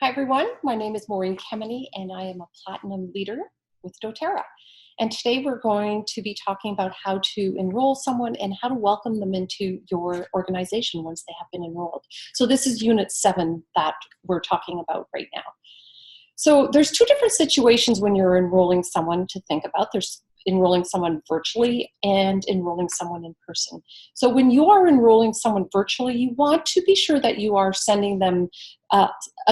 Hi everyone, my name is Maureen Kemeny and I am a Platinum Leader with doTERRA. And today we're going to be talking about how to enroll someone and how to welcome them into your organization once they have been enrolled. So this is Unit 7 that we're talking about right now. So there's two different situations when you're enrolling someone to think about. There's enrolling someone virtually and enrolling someone in person. So when you are enrolling someone virtually, you want to be sure that you are sending them a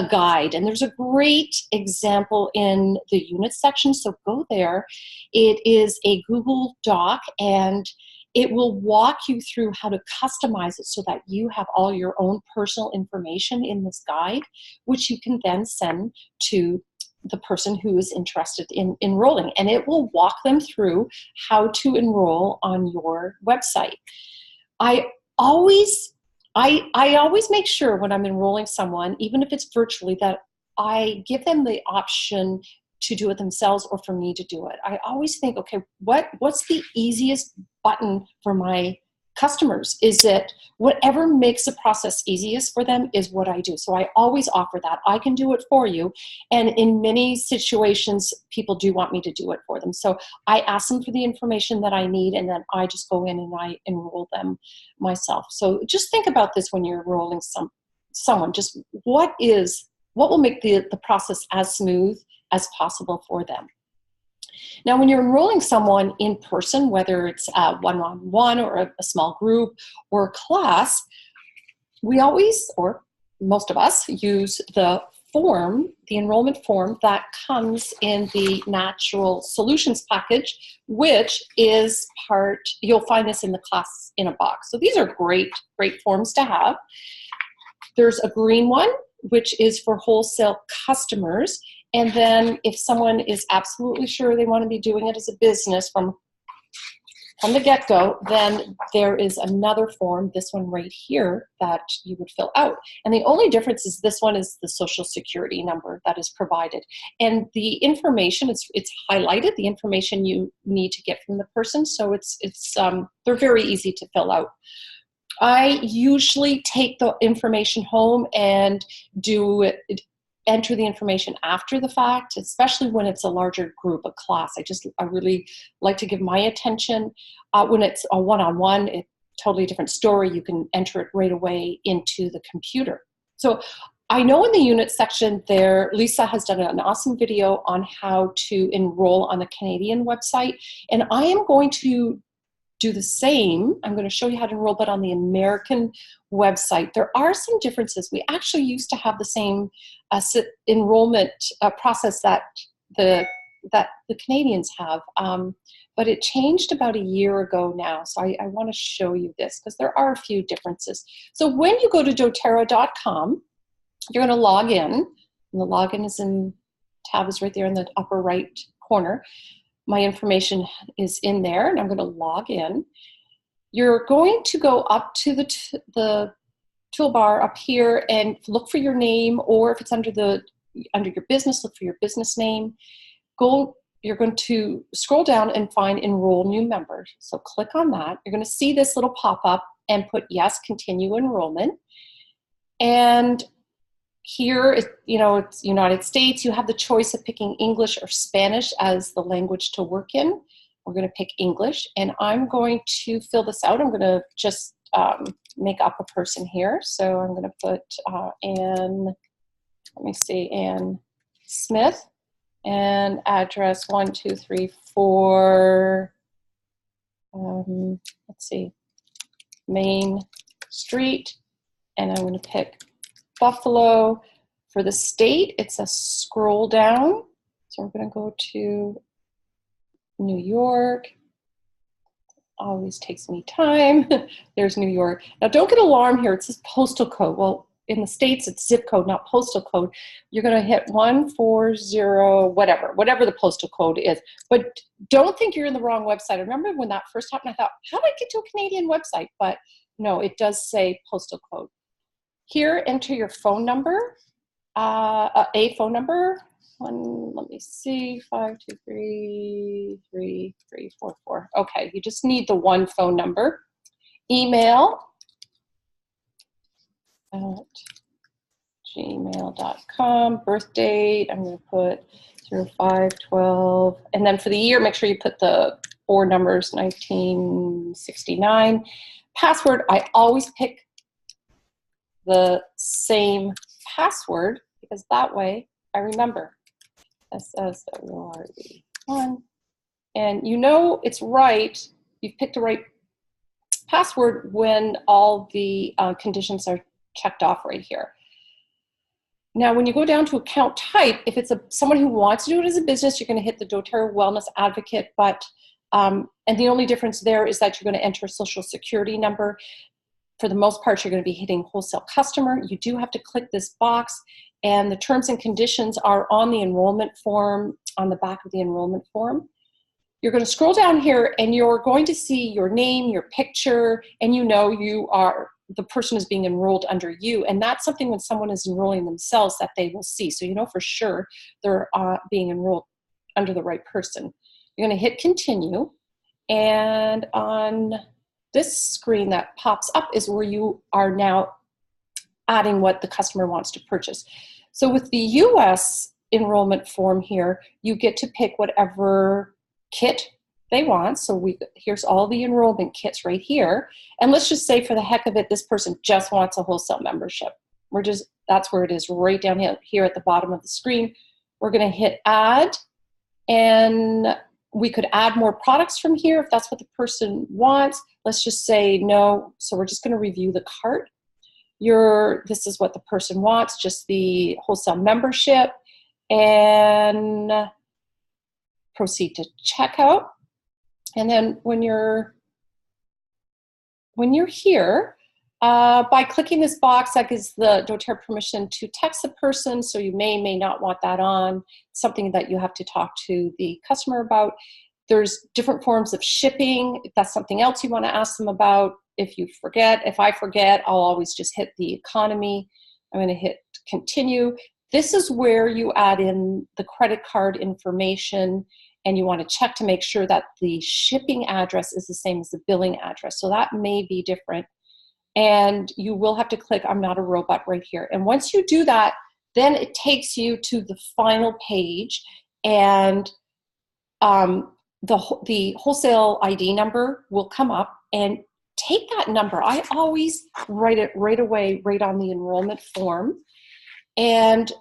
guide. And there's a great example in the unit section, so go there. It is a Google Doc and it will walk you through how to customize it so that you have all your own personal information in this guide, which you can then send to the person who is interested in enrolling, and it will walk them through how to enroll on your website. I always make sure when I'm enrolling someone, even if it's virtually, that I give them the option to do it themselves or for me to do it. I always think, okay, what's the easiest button for my customers? Is it whatever makes the process easiest for them is what I do. So I always offer that. I can do it for you. And in many situations, people do want me to do it for them. So I ask them for the information that I need, and then I just go in and I enroll them myself. So just think about this when you're enrolling someone. Just what will make the process as smooth as possible for them. Now, when you're enrolling someone in person, whether it's one-on-one or a small group or a class, we always, or most of us, use the form, the enrollment form that comes in the Natural Solutions package, which is you'll find this in the Class in a Box. So these are great forms to have. There's a green one, which is for wholesale customers. And then if someone is absolutely sure they want to be doing it as a business from the get-go, then there is another form, this one right here, that you would fill out. And the only difference is this one is the Social Security number that is provided. And the information, it's highlighted, the information you need to get from the person. So they're very easy to fill out. I usually take the information home and enter the information after the fact, especially when it's a larger group, a class. I really like to give my attention. When it's a one-on-one, it's a totally different story. You can enter it right away into the computer. So I know in the unit section there, Lisa has done an awesome video on how to enroll on the Canadian website, and I am going to do the same. I'm going to show you how to enroll, but on the American website. There are some differences. We actually used to have the same enrollment process that the Canadians have, but it changed about a year ago now. So I want to show you this because there are a few differences. So when you go to doTERRA.com, you're going to log in, and the login tab is right there in the upper right corner. My information is in there, and I'm going to log in. You're going to go up to the toolbar up here and look for your name, or if it's under your business, look for your business name. You're going to scroll down and find Enroll New Member. So click on that. You're going to see this little pop-up and put Yes, Continue Enrollment. And here, it's United States. You have the choice of picking English or Spanish as the language to work in. We're going to pick English, and I'm going to fill this out. I'm going to just make up a person here. So I'm going to put Ann Smith, and address 1234, Main Street, and I'm going to pick Buffalo. For the state, it's a scroll down. So we're going to go to New York. Always takes me time. There's New York. Now don't get alarmed here. It says postal code. Well, in the States, it's zip code, not postal code. You're going to hit 140, whatever the postal code is. But don't think you're in the wrong website. I remember when that first happened, I thought, how did I get to a Canadian website? But no, it does say postal code. Here, enter your phone number, a phone number. Let me see, 523-3344. Okay, you just need the one phone number. Email at gmail.com. Birth date, I'm going to put 05/12. And then for the year, make sure you put the 4 numbers, 1969. Password, I always pick the same password because that way I remember. SSWRD1. And you know it's right, you've picked the right password when all the conditions are checked off right here. Now, when you go down to account type, if it's someone who wants to do it as a business, you're going to hit the doTERRA Wellness Advocate, and the only difference there is that you're going to enter a social security number. For the most part, you're going to be hitting wholesale customer. You do have to click this box, and the terms and conditions are on the enrollment form, on the back of the enrollment form. You're going to scroll down here, and you're going to see your name, your picture, and you know the person is being enrolled under you. And that's something when someone is enrolling themselves that they will see. So you know for sure they're being enrolled under the right person. You're going to hit continue, and on this screen that pops up is where you are now adding what the customer wants to purchase. So with the US enrollment form here, you get to pick whatever kit they want. So here's all the enrollment kits right here. And let's just say for the heck of it, this person just wants a wholesale membership. That's where it is, right down here at the bottom of the screen. We're going to hit add, and we could add more products from here if that's what the person wants. Let's just say no. So we're just going to review the cart. This is what the person wants, just the wholesale membership, and proceed to checkout. And then when you're here, by clicking this box, that gives the doTERRA permission to text the person, so you may not want that on, something that you have to talk to the customer about. There's different forms of shipping. If that's something else you want to ask them about, if I forget, I'll always just hit the economy. I'm going to hit continue. This is where you add in the credit card information, and you want to check to make sure that the shipping address is the same as the billing address. So that may be different. And you will have to click I'm not a robot right here. And once you do that, then it takes you to the final page, and the wholesale ID number will come up, and take that number. I always write it right away, right on the enrollment form. And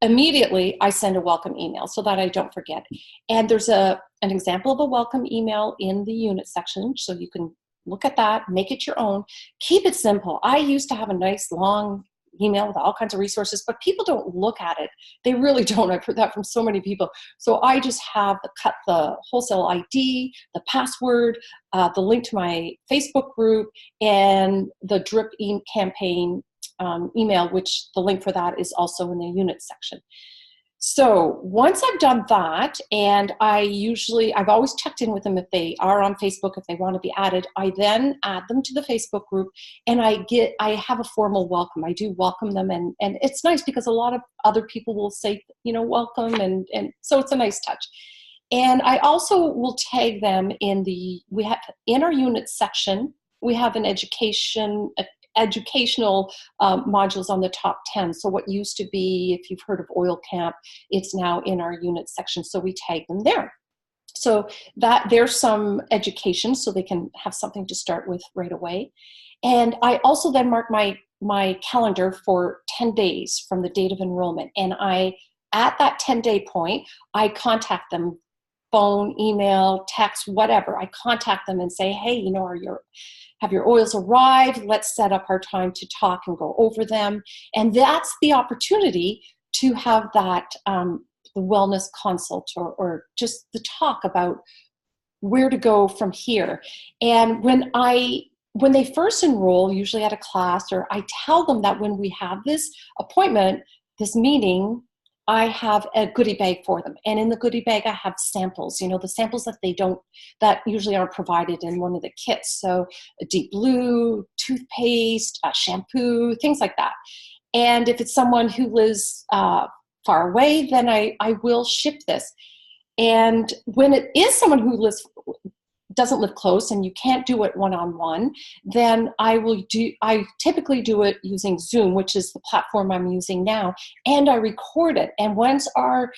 immediately I send a welcome email so that I don't forget. And there's an example of a welcome email in the unit section, so you can look at that, make it your own. Keep it simple. I used to have a nice long email with all kinds of resources, but people don't look at it. They really don't. I've heard that from so many people. So I just have the wholesale ID, the password, the link to my Facebook group, and the drip campaign email, which the link for that is also in the unit section. So once I've done that, and I've always checked in with them if they are on Facebook, if they want to be added, I then add them to the Facebook group, and I have a formal welcome. I do welcome them, and it's nice because a lot of other people will say, welcome, and so it's a nice touch. And I also will tag them in our unit section, we have an educational modules on the top 10. So what used to be, if you've heard of Oil Camp, it's now in our unit section, so we tag them there. So that there's some education, so they can have something to start with right away. And I also then mark my calendar for 10 days from the date of enrollment. And at that 10-day point, I contact them, phone, email, text, whatever. I contact them and say, hey, have your oils arrived? Let's set up our time to talk and go over them. And that's the opportunity to have that the wellness consult or just the talk about where to go from here. And when they first enroll, usually at a class, or I tell them that when we have this appointment, this meeting, I have a goodie bag for them. And in the goodie bag, I have samples, the samples that usually aren't provided in one of the kits. So a Deep Blue, toothpaste, shampoo, things like that. And if it's someone who lives far away, then I will ship this. And when it is someone who lives doesn't live close and you can't do it one-on-one, then I typically do it using Zoom, which is the platform I'm using now, and I record it. And once our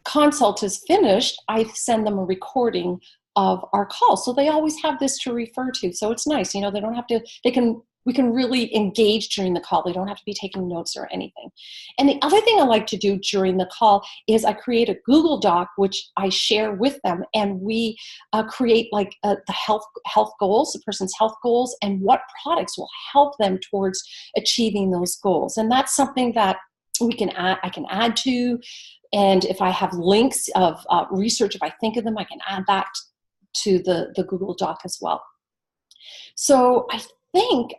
consult is finished, I send them a recording of our call. So they always have this to refer to. So it's nice, they don't have to, we can really engage during the call. They don't have to be taking notes or anything. And the other thing I like to do during the call is I create a Google Doc, which I share with them, and we create like the health goals, the person's health goals, and what products will help them towards achieving those goals. And that's something that I can add to. And if I have links of research, if I think of them, I can add that to the Google Doc as well. So I think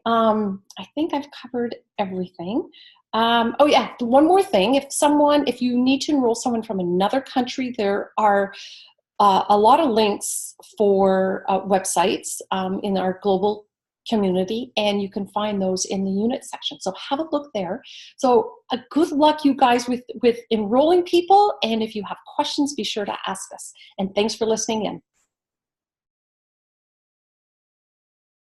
I've covered everything. Oh yeah, one more thing. If you need to enroll someone from another country, there are a lot of links for websites in our global community, and you can find those in the unit section. So have a look there. So good luck, you guys, with enrolling people. And if you have questions, be sure to ask us. And thanks for listening in.